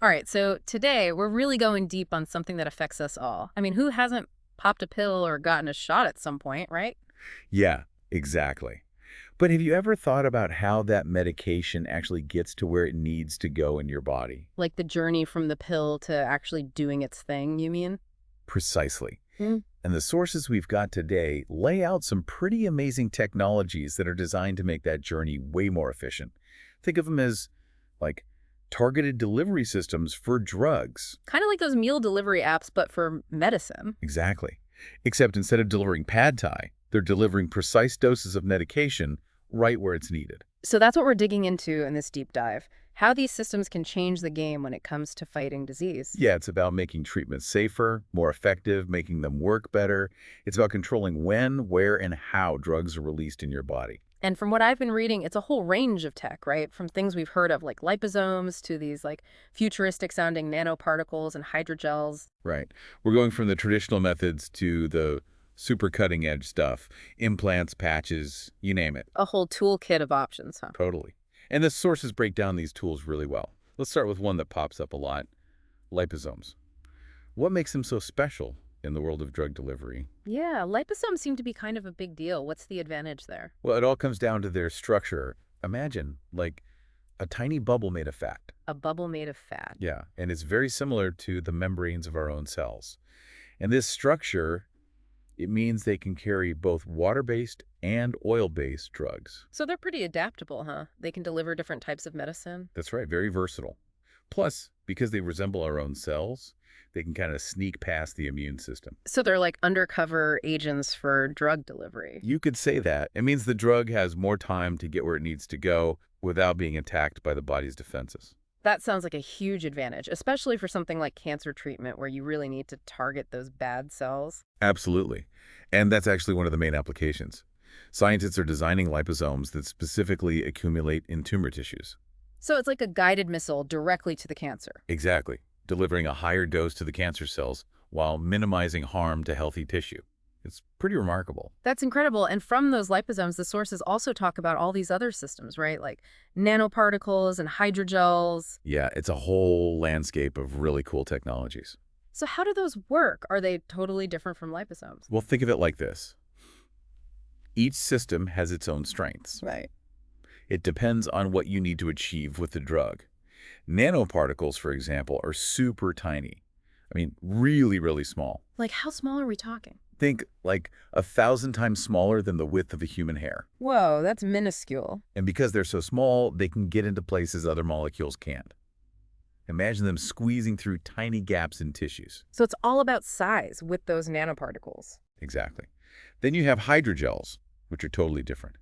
All right, so today we're really going deep on something that affects us all. I mean, who hasn't popped a pill or gotten a shot at some point, right? Yeah, exactly. But have you ever thought about how that medication actually gets to where it needs to go in your body? Like the journey from the pill to actually doing its thing, you mean? Precisely. Mm. And the sources we've got today lay out some pretty amazing technologies that are designed to make that journey way more efficient. Think of them as, like, targeted delivery systems for drugs. Kind of like those meal delivery apps, but for medicine. Exactly. Except instead of delivering pad thai, they're delivering precise doses of medication right where it's needed. So that's what we're digging into in this deep dive. How these systems can change the game when it comes to fighting disease. Yeah, it's about making treatments safer, more effective, making them work better. It's about controlling when, where, and how drugs are released in your body. And from what I've been reading, it's a whole range of tech, right? From things we've heard of like liposomes to these like futuristic sounding nanoparticles and hydrogels. Right. We're going from the traditional methods to the super cutting edge stuff. Implants, patches, you name it. A whole toolkit of options, huh? Totally. And the sources break down these tools really well. Let's start with one that pops up a lot, liposomes. What makes them so special in the world of drug delivery? Yeah, liposomes seem to be kind of a big deal. What's the advantage there? Well, it all comes down to their structure. Imagine, like, a tiny bubble made of fat. A bubble made of fat. Yeah, and it's very similar to the membranes of our own cells. And this structure, it means they can carry both water-based and oil-based drugs. So they're pretty adaptable, huh? They can deliver different types of medicine. That's right, very versatile. Plus, because they resemble our own cells, they can kind of sneak past the immune system. So they're like undercover agents for drug delivery. You could say that. It means the drug has more time to get where it needs to go without being attacked by the body's defenses. That sounds like a huge advantage, especially for something like cancer treatment where you really need to target those bad cells. Absolutely. And that's actually one of the main applications. Scientists are designing liposomes that specifically accumulate in tumor tissues. So it's like a guided missile directly to the cancer. Exactly. Delivering a higher dose to the cancer cells while minimizing harm to healthy tissue. It's pretty remarkable. That's incredible. And from those liposomes, the sources also talk about all these other systems, right? Like nanoparticles and hydrogels. Yeah, it's a whole landscape of really cool technologies. So how do those work? Are they totally different from liposomes? Well, think of it like this. Each system has its own strengths. Right. It depends on what you need to achieve with the drug. Nanoparticles, for example, are super tiny. I mean, really, really small. Like how small are we talking? Think like 1,000 times smaller than the width of a human hair. Whoa, that's minuscule. And because they're so small, they can get into places other molecules can't. Imagine them squeezing through tiny gaps in tissues. So it's all about size with those nanoparticles. Exactly. Then you have hydrogels, which are totally different.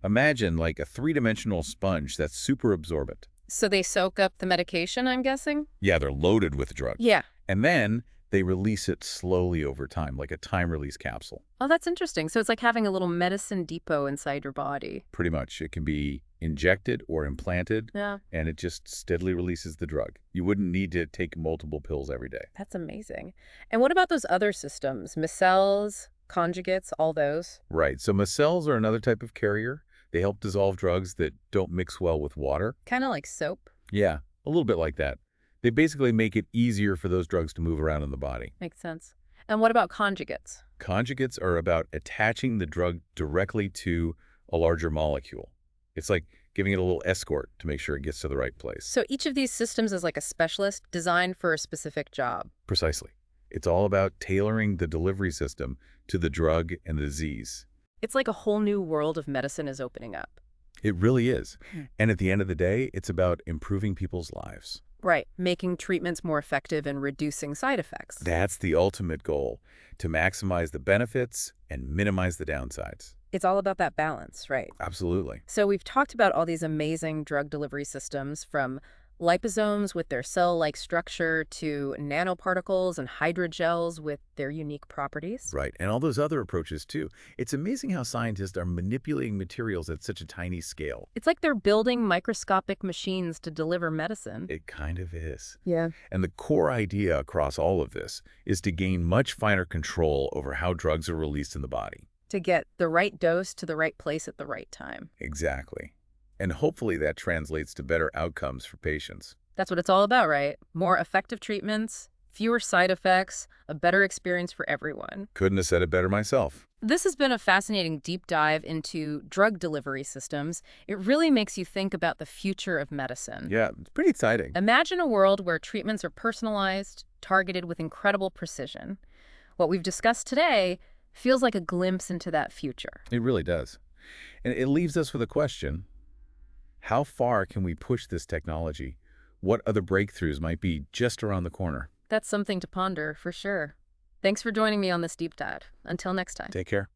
Imagine like a three-dimensional sponge that's super absorbent. So they soak up the medication, I'm guessing? Yeah, they're loaded with drug. Yeah. And then they release it slowly over time, like a time-release capsule. Oh, that's interesting. So it's like having a little medicine depot inside your body. Pretty much. It can be injected or implanted, Yeah, and it just steadily releases the drug. You wouldn't need to take multiple pills every day. that's amazing. And what about those other systems? Micelles, conjugates, all those? Right. So micelles are another type of carrier. They help dissolve drugs that don't mix well with water. Kind of like soap. Yeah, a little bit like that. They basically make it easier for those drugs to move around in the body. Makes sense. And what about conjugates? Conjugates are about attaching the drug directly to a larger molecule. It's like giving it a little escort to make sure it gets to the right place. So each of these systems is like a specialist designed for a specific job. Precisely. It's all about tailoring the delivery system to the drug and the disease. It's like a whole new world of medicine is opening up. It really is. Hmm. And at the end of the day, it's about improving people's lives. Right, making treatments more effective and reducing side effects. That's the ultimate goal, to maximize the benefits and minimize the downsides. It's all about that balance, right? Absolutely. So we've talked about all these amazing drug delivery systems, from liposomes with their cell-like structure to nanoparticles and hydrogels with their unique properties. Right. And all those other approaches, too. It's amazing how scientists are manipulating materials at such a tiny scale. It's like they're building microscopic machines to deliver medicine. It kind of is. Yeah. And the core idea across all of this is to gain much finer control over how drugs are released in the body. To get the right dose to the right place at the right time. Exactly. And hopefully that translates to better outcomes for patients. That's what it's all about, right? More effective treatments, fewer side effects, a better experience for everyone. Couldn't have said it better myself. This has been a fascinating deep dive into drug delivery systems. It really makes you think about the future of medicine. Yeah, it's pretty exciting. Imagine a world where treatments are personalized, targeted with incredible precision. What we've discussed today feels like a glimpse into that future. It really does. And it leaves us with a question. How far can we push this technology? What other breakthroughs might be just around the corner? That's something to ponder, for sure. Thanks for joining me on this deep dive. Until next time. Take care.